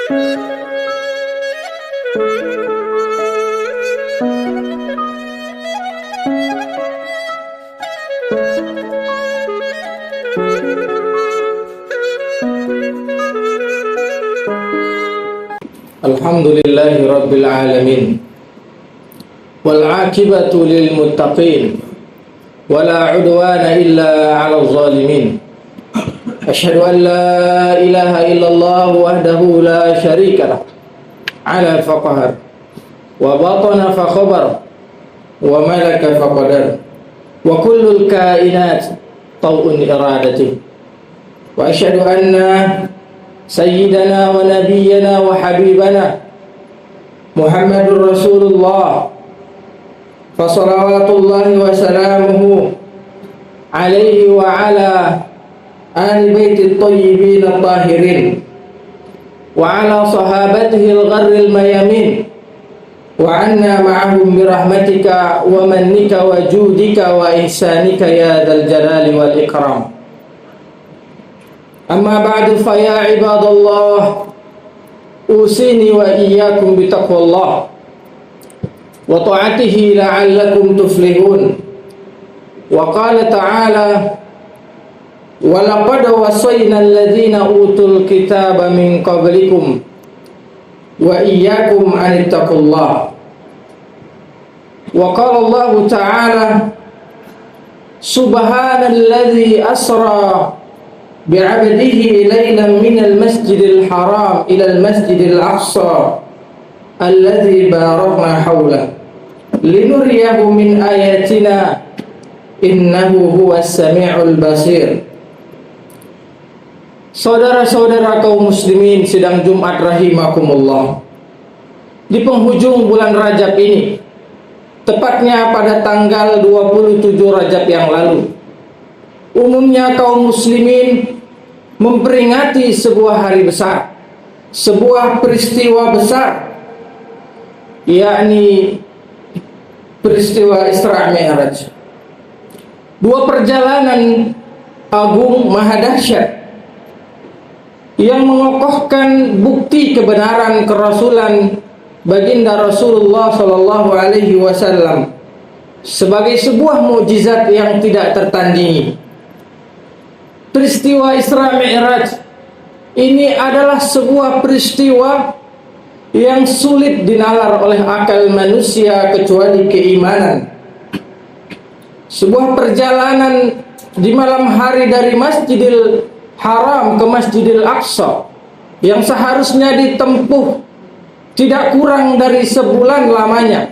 Alhamdulillahi Rabbil Alamin, wal aqibatu lil muttaqin, wala udwana illa 'alal zalimin. Asyhadu an la ilaha illallah wahdahu la syarika lah, ala faqahar, wa batana fa khabar, wa malaka fa qadar, wa kullul kainat taw'un iradati. Wa asyhadu anna sayyidana wa nabiyyana wa habibana Muhammadur Rasulullah fa salawatullahi wa salamuhu alaihi wa ala ahli baitit thayyibin at-tahirin wa ala sahabatihi al-gharril mayamin wa anna ma'ahum bi rahmatika wa mannika wa judika wa ihsanika ya dzal jalali wal ikram. Amma ba'du, fa ya ibadallah, usini wa iyyakum bi taqwallah wa ta'atihi la'allakum tuflihun. Wa qala ta'ala: wa laqad wassayna alladhina utul kitaba min qablikum wa iyyakum an ittaqullah. Wa qala Allah ta'ala: subhanalladzi asra bi'abdihi laylan minal masjidil haram ilal masjidil aqsa alladzi barakna hawlah linuriyahu min ayatina innahu huwas sami'ul basir. Saudara-saudara kaum muslimin sidang Jumat rahimakumullah, di penghujung bulan Rajab ini, tepatnya pada tanggal 27 Rajab yang lalu, umumnya kaum muslimin memperingati sebuah hari besar, sebuah peristiwa besar, yakni peristiwa Isra Mi'raj. Dua perjalanan agung maha dahsyat yang mengokohkan bukti kebenaran kerasulan baginda Rasulullah sallallahu alaihi wasallam sebagai sebuah mukjizat yang tidak tertandingi. Peristiwa Isra Mi'raj ini adalah sebuah peristiwa yang sulit dinalar oleh akal manusia kecuali keimanan. Sebuah perjalanan di malam hari dari Masjidil Haram ke Masjidil Aqsa yang seharusnya ditempuh tidak kurang dari sebulan lamanya,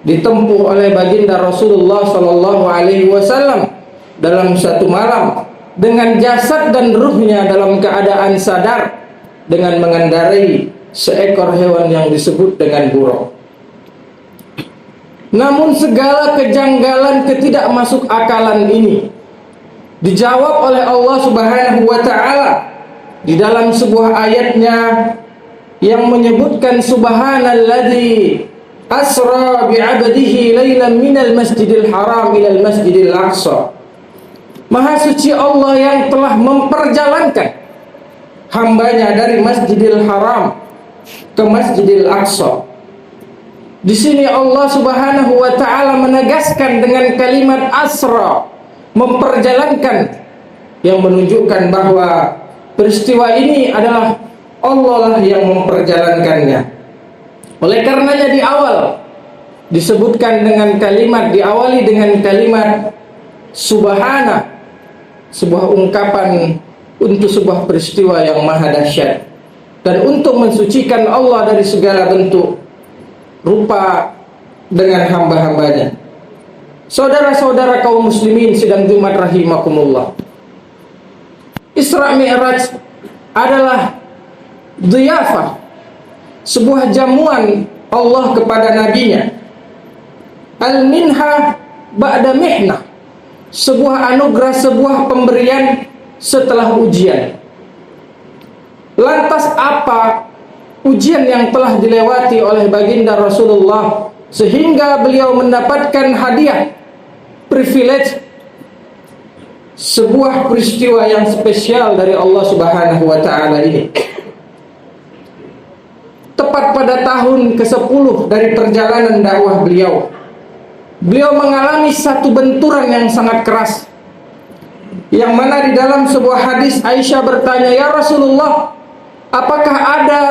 ditempuh oleh baginda Rasulullah sallallahu alaihi wasallam dalam satu malam dengan jasad dan ruhnya dalam keadaan sadar dengan mengendarai seekor hewan yang disebut dengan buruk. Namun segala kejanggalan, ketidakmasuk akalan ini dijawab oleh Allah Subhanahu wa ta'ala di dalam sebuah ayatnya yang menyebutkan subhanalladzi asra bi'abdihi laylan minal masjidil haram ilal masjidil aqsa. Maha suci Allah yang telah memperjalankan hambanya dari Masjidil Haram ke Masjidil Aqsa. Di sini Allah Subhanahu wa ta'ala menegaskan dengan kalimat asra, memperjalankan, yang menunjukkan bahwa peristiwa ini adalah Allah lah yang memperjalankannya. Oleh karenanya di awal disebutkan dengan kalimat, diawali dengan kalimat subhana, sebuah ungkapan untuk sebuah peristiwa yang maha dahsyat dan untuk mensucikan Allah dari segala bentuk rupa dengan hamba-hambanya. Saudara-saudara kaum muslimin sidang Jumat rahimakumullah, Isra Mi'raj adalah dhiyafah, sebuah jamuan Allah kepada nabinya. Al-minha ba'da mihnah, sebuah anugerah, sebuah pemberian setelah ujian. Lantas apa ujian yang telah dilewati oleh baginda Rasulullah sehingga beliau mendapatkan hadiah, privilege, sebuah peristiwa yang spesial dari Allah Subhanahu wa ta'ala ini? pada tahun ke-10 dari perjalanan dakwah beliau, beliau mengalami satu benturan yang sangat keras, yang mana di dalam sebuah hadis Aisyah bertanya, "Ya Rasulullah, apakah ada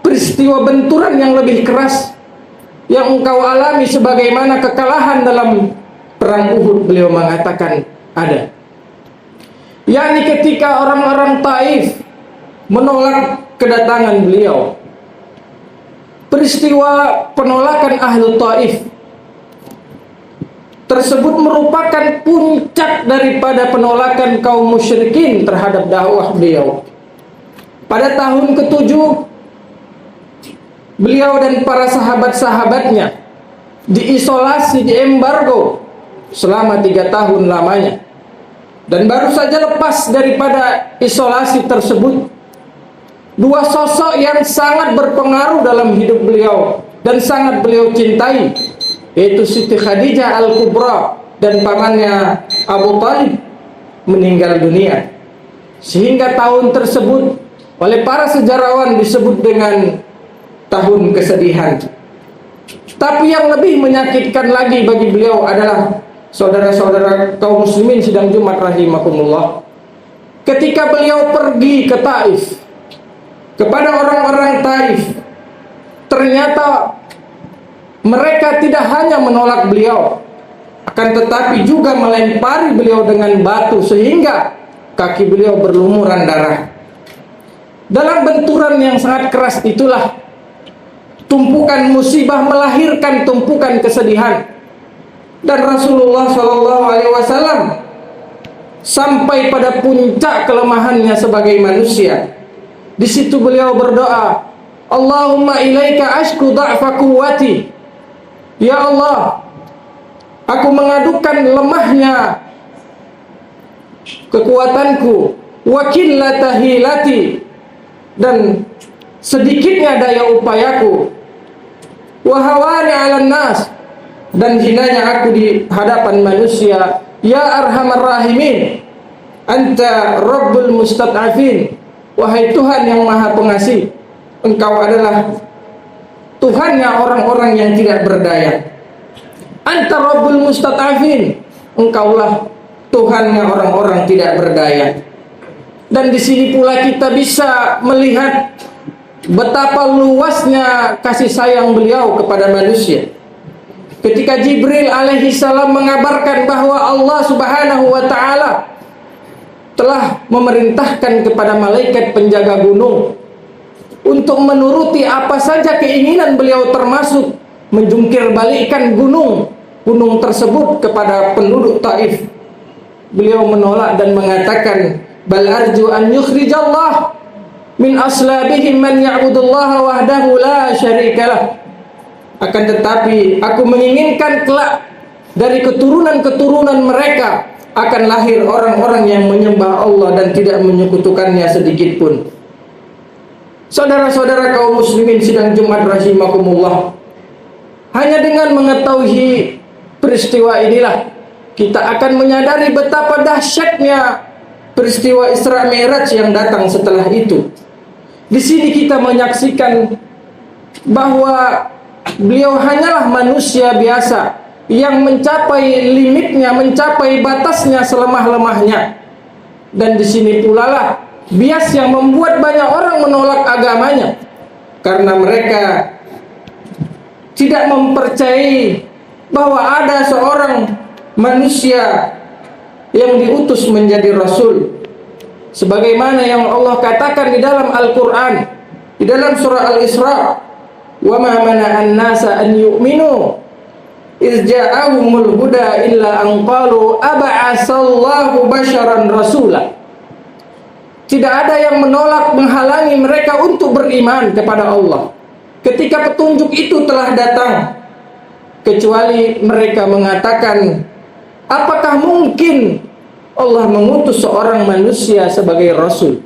peristiwa benturan yang lebih keras yang engkau alami sebagaimana kekalahan dalam perang Uhud?" Beliau mengatakan, ada. Yakni ketika orang-orang Taif menolak kedatangan beliau. Peristiwa penolakan ahlu Taif tersebut merupakan puncak daripada penolakan kaum musyrikin terhadap dakwah beliau. Pada tahun ke-7, beliau dan para sahabat-sahabatnya diisolasi, diembargo selama 3 tahun lamanya. Dan baru saja lepas daripada isolasi tersebut, 2 sosok yang sangat berpengaruh dalam hidup beliau dan sangat beliau cintai, yaitu Siti Khadijah Al-Kubra dan pamannya Abu Thalib, meninggal dunia. Sehingga tahun tersebut oleh para sejarawan disebut dengan tahun kesedihan. Tapi yang lebih menyakitkan lagi bagi beliau adalah, saudara-saudara kaum muslimin sidang Jumat rahimakumullah, ketika beliau pergi ke Taif, kepada orang-orang Taif, ternyata mereka tidak hanya menolak beliau, akan tetapi juga melempari beliau dengan batu sehingga kaki beliau berlumuran darah. Dalam benturan yang sangat keras itulah tumpukan musibah melahirkan tumpukan kesedihan, dan Rasulullah SAW sampai pada puncak kelemahannya sebagai manusia. Di situ beliau berdoa, Allahumma ilaika ashku da'fa quwwati. Ya Allah, aku mengadukan lemahnya kekuatanku, wa qillata hilati, dan sedikitnya daya upayaku, wa hawani 'alan nas, dan hinanya aku di hadapan manusia. Ya arhamar rahimin, anta rabbul mustad'afin. Wahai Tuhan yang maha pengasih, Engkau adalah Tuhannya orang-orang yang tidak berdaya. Anta rabbul mustad'afin, Engkaulah Tuhannya orang-orang tidak berdaya. Dan di sini pula kita bisa melihat betapa luasnya kasih sayang beliau kepada manusia. Ketika Jibril alaihi salam mengabarkan bahwa Allah Subhanahu wa taala telah memerintahkan kepada malaikat penjaga gunung untuk menuruti apa saja keinginan beliau, termasuk menjungkir balikkan gunung tersebut kepada penduduk Taif, beliau menolak dan mengatakan, bal arju an yukhrijallah min aslabihim man ya'budullaha wahdahu la syarikalah. Akan tetapi aku menginginkan kelak dari keturunan-keturunan mereka akan lahir orang-orang yang menyembah Allah dan tidak menyekutukannya sedikit pun. Saudara-saudara kaum muslimin sidang Jumat rahimakumullah, hanya dengan mengetahui peristiwa inilah kita akan menyadari betapa dahsyatnya peristiwa Isra Mi'raj yang datang setelah itu. Di sini kita menyaksikan bahwa beliau hanyalah manusia biasa yang mencapai limitnya, mencapai batasnya selemah-lemahnya. Dan di sini pula lah bias yang membuat banyak orang menolak agamanya, karena mereka tidak mempercayai bahwa ada seorang manusia yang diutus menjadi rasul, sebagaimana yang Allah katakan di dalam Al-Quran, di dalam surah Al-Isra, wa ma mana'an nasa an yu'minu iz ja'ahumul huda illa an qalu ab'asallahu basyaran rasula. Tidak ada yang menolak, menghalangi mereka untuk beriman kepada Allah ketika petunjuk itu telah datang, kecuali mereka mengatakan, apakah mungkin Allah mengutus seorang manusia sebagai rasul?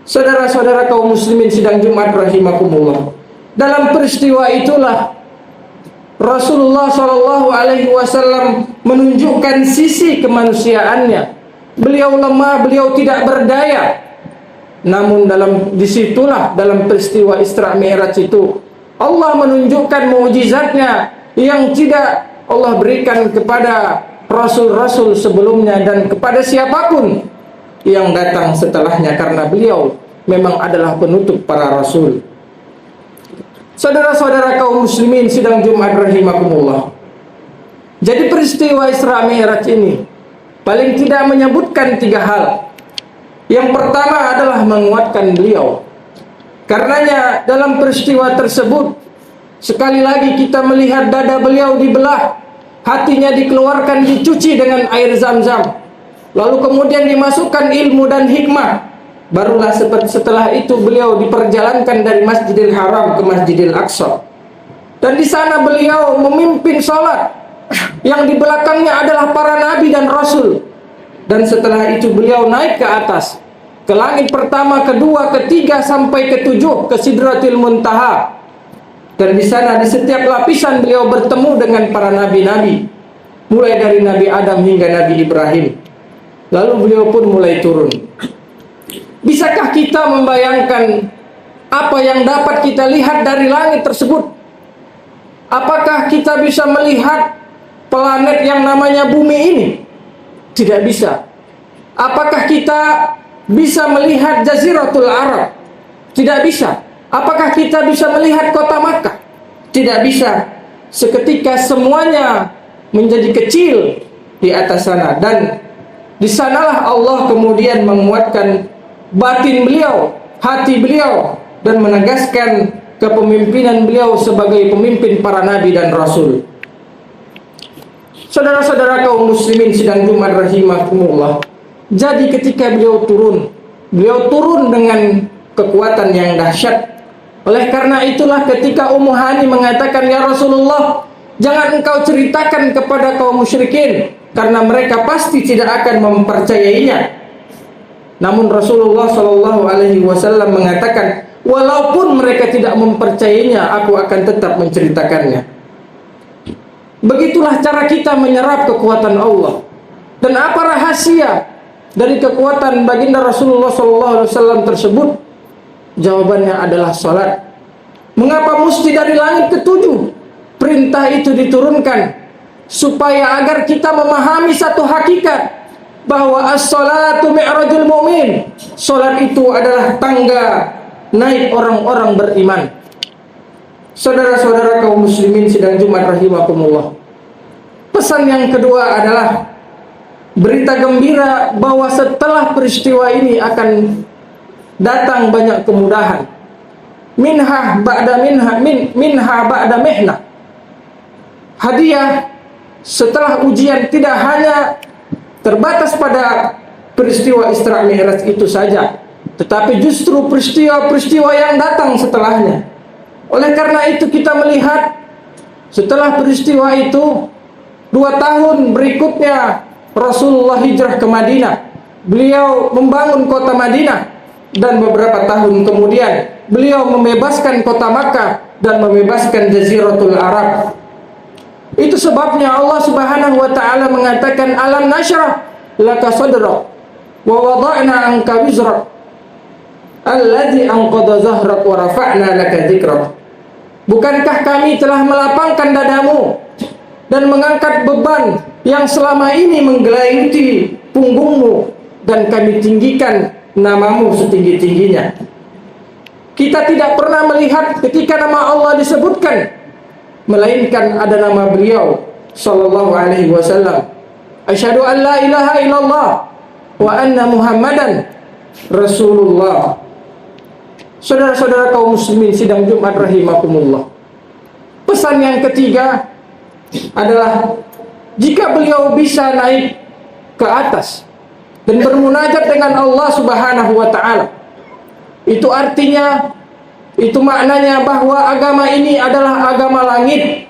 Saudara-saudara kaum muslimin sidang Jumat rahimakumullah, dalam peristiwa itulah Rasulullah SAW menunjukkan sisi kemanusiaannya. Beliau lemah, beliau tidak berdaya, Namun disitulah dalam peristiwa Isra Mi'raj itu Allah menunjukkan mukjizatnya yang tidak Allah berikan kepada rasul-rasul sebelumnya dan kepada siapapun yang datang setelahnya, karena beliau memang adalah penutup para rasul. Saudara-saudara kaum muslimin sidang Jumat rahimakumullah. Jadi peristiwa Isra Mi'raj ini paling tidak menyebutkan 3 hal. Yang pertama adalah menguatkan beliau. Karenanya dalam peristiwa tersebut sekali lagi kita melihat dada beliau dibelah, hatinya dikeluarkan, dicuci dengan air Zam-Zam, lalu kemudian dimasukkan ilmu dan hikmah. Barulah setelah itu beliau diperjalankan dari Masjidil Haram ke Masjidil Aqsa, dan di sana beliau memimpin sholat yang di belakangnya adalah para nabi dan rasul. Dan setelah itu beliau naik ke atas, ke langit pertama, kedua, ketiga, sampai ke-7, ke Sidratil Muntaha. Dan di sana di setiap lapisan beliau bertemu dengan para nabi-nabi, mulai dari Nabi Adam hingga Nabi Ibrahim. Lalu beliau pun mulai turun. Bisakah kita membayangkan apa yang dapat kita lihat dari langit tersebut? Apakah kita bisa melihat planet yang namanya bumi ini? Tidak bisa. Apakah kita bisa melihat Jaziratul Arab? Tidak bisa. Apakah kita bisa melihat kota Makkah? Tidak bisa. Seketika semuanya menjadi kecil di atas sana, dan di sanalah Allah kemudian menguatkan batin beliau, hati beliau, dan menegaskan kepemimpinan beliau sebagai pemimpin para nabi dan rasul. Saudara-saudara kaum muslimin sidang Jumat rahimakumullah. Jadi ketika beliau turun dengan kekuatan yang dahsyat. Oleh karena itulah ketika Ummu Hani mengatakan, "Ya Rasulullah, jangan engkau ceritakan kepada kaum musyrikin, karena mereka pasti tidak akan mempercayainya." Namun Rasulullah Shallallahu Alaihi Wasallam mengatakan, "Walaupun mereka tidak mempercayainya, aku akan tetap menceritakannya." Begitulah cara kita menyerap kekuatan Allah. Dan apa rahasia dari kekuatan baginda Rasulullah SAW tersebut? Jawabannya adalah salat. Mengapa mesti dari langit ke-7 perintah itu diturunkan? Supaya agar kita memahami satu hakikat, bahwa as-salatu mi'rajul mu'min. Salat itu adalah tangga naik orang-orang beriman. Saudara-saudara kaum muslimin sidang Jumat rahimakumullah. Pesan yang kedua adalah berita gembira bahwa setelah peristiwa ini akan datang banyak kemudahan. Minha ba'da mihnah. Hadiah setelah ujian tidak hanya terbatas pada peristiwa Isra Mi'raj itu saja, tetapi justru peristiwa-peristiwa yang datang setelahnya. Oleh karena itu kita melihat setelah peristiwa itu 2 tahun berikutnya Rasulullah hijrah ke Madinah. Beliau membangun kota Madinah, dan beberapa tahun kemudian beliau membebaskan kota Makkah dan membebaskan Jaziratul Arab. Itu sebabnya Allah Subhanahu wa taala mengatakan, "Alam nashrah laka sadrak wa wada'na anka wizrak alladzi anqadha dhahrak wa rafa'na laka dzikrak." Bukankah kami telah melapangkan dadamu dan mengangkat beban yang selama ini menggelayuti punggungmu, dan kami tinggikan namamu setinggi-tingginya. Kita tidak pernah melihat ketika nama Allah disebutkan, melainkan ada nama beliau sallallahu alaihi wasallam. Asyhadu an la ilaha illallah wa anna Muhammadan Rasulullah. Saudara-saudara kaum muslimin sidang Jumat rahimakumullah. Pesan yang ketiga adalah jika beliau bisa naik ke atas dan bermunajat dengan Allah Subhanahu wa taala, itu artinya, itu maknanya bahwa agama ini adalah agama langit,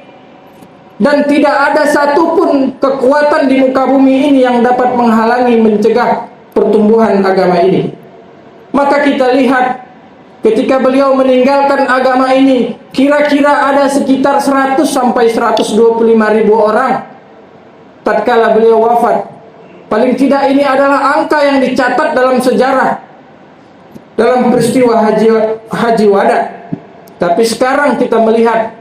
dan tidak ada satupun kekuatan di muka bumi ini yang dapat menghalangi, mencegah pertumbuhan agama ini. Maka kita lihat ketika beliau meninggalkan agama ini, kira-kira ada sekitar 100 sampai 125 ribu orang tatkala beliau wafat. Paling tidak ini adalah angka yang dicatat dalam sejarah. dalam peristiwa haji wada. Tapi sekarang kita melihat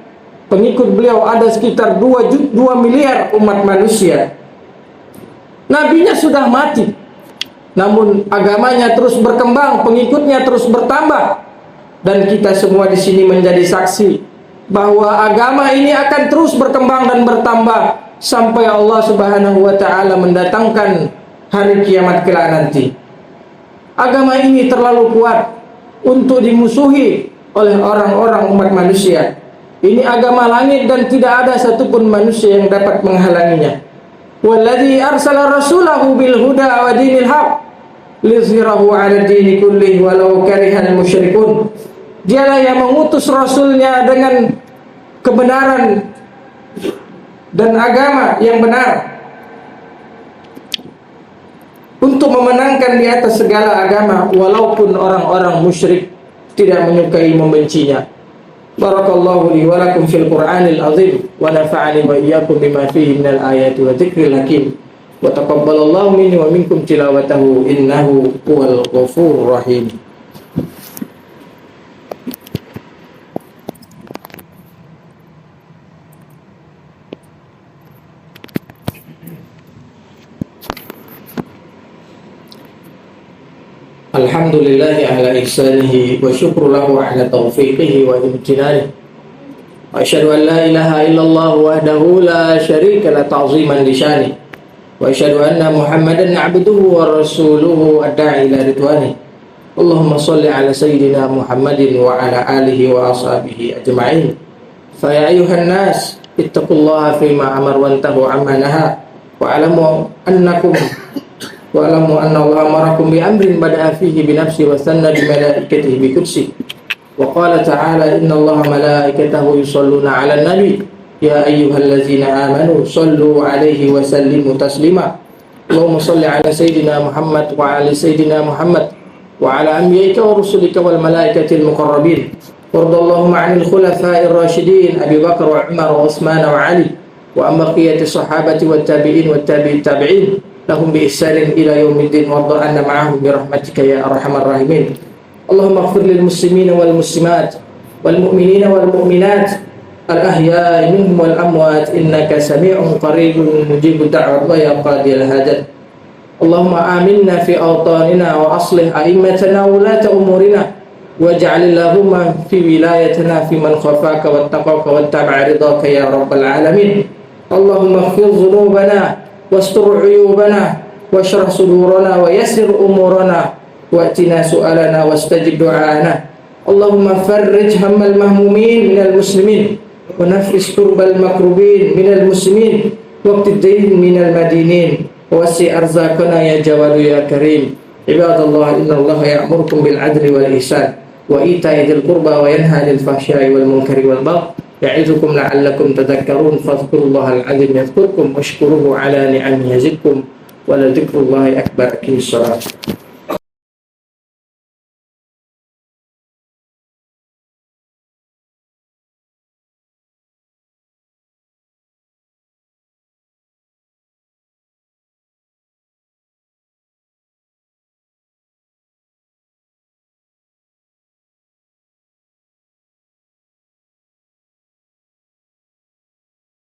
pengikut beliau ada sekitar 2 miliar umat manusia. Nabinya sudah mati, namun agamanya terus berkembang, pengikutnya terus bertambah. Dan kita semua di sini menjadi saksi bahwa agama ini akan terus berkembang dan bertambah sampai Allah Subhanahu wa taala mendatangkan hari kiamat kelak nanti. Agama ini terlalu kuat untuk dimusuhi oleh orang-orang umat manusia. Ini agama langit dan tidak ada satupun manusia yang dapat menghalanginya. Walladzi arsala rasulahu bil huda wa dinil haq liyuzhirahu 'ala dini kullih walau karihal musyrikun. Dialah yang mengutus rasulnya dengan kebenaran dan agama yang benar untuk memenangkan di atas segala agama walaupun orang-orang musyrik tidak menyukai, membencinya. Barakallahu li wa lakum fil Qur'anil azim wa nafa'ani wa iyyakum bima fihi minal ayati wa dzikril hakim wa taqabbalallahu minni wa minkum tilawatahu innahu huwal ghafurur rahim. Alhamdulillahi ala ihsanihi wa syukru lahu ala taufiqihi wa imtinanihi. Wa asyhadu an la ilaha illallah wahdahu la syarika la ta'ziman li syani. Wa asyhadu anna Muhammadan 'abduhu wa rasuluhu ad-da'i ila ridwani. Allahumma shalli ala sayyidina Muhammadin wa ala alihi wa ashabihi ajma'in. Fa ya ayyuhan nas ittaqullaha fima amar wa antahu amma naha wa alamu annakum wa'lamu anna Allah amarakum bi amrin bada'a fihi bi nafsi wa sanna bi malaikatihi bi qudsi wa qala ta'ala inna Allah malaikatahu yusalluna 'alan nabi ya ayyuhallazina amanu sallu 'alaihi wa sallimu taslima. Allahumma shalli 'ala sayyidina Muhammad wa 'ali sayyidina Muhammad wa 'ala anbiya'ika wa rusulika wal malaikatil muqarrabin. Wardallahumma 'anil khulafa'ir rasyidin Abi Bakar wa Umar wa Utsman wa 'Ali wa an baqiyati sahabati wat tabi'in wat tabi'in lahum bi ihsanin ila yaumiddin warda anna ma'ahum bi rahmatika ya arhamar rahimin. Allahumma ighfir lil muslimina wal muslimat wal mu'minina wal mu'minat al ahya'i minhum wal amwat innaka sami'un qaribun mujibud da'wat wa ya qadiyal hajat. Allahumma aminna fi awtanina wa aslih a'immatana wa ulata umurina waj'al Allahumma fi wilayatina fi man khafaka wattaqaka wattaba'a ridaka ya rabbal alamin. Allahumma ighfir dhunubana wastur uyubana washrah sudurana wa yassir umurana wa'tina su'alana wastajib du'ana. Allahumma farrij hammal mahmumin minal muslimin wa nafis kurbal makrubin minal muslimin waqtid dayn minal madinin wa wasi' arzaqana ya jawadu ya karim. Ibadallah innallaha ya'murukum bil adli wal ihsan wa ita'i dzil qurba wa yanha 'anil fahsya'i wal munkari wal baghi ya'idukum la'allakum tadhakkarun fadhkurullahal 'azim yadhkurkum washkuruhu 'ala ni'amihi yazidkum wa la dzikrullahi akbar. Aqimish shalah.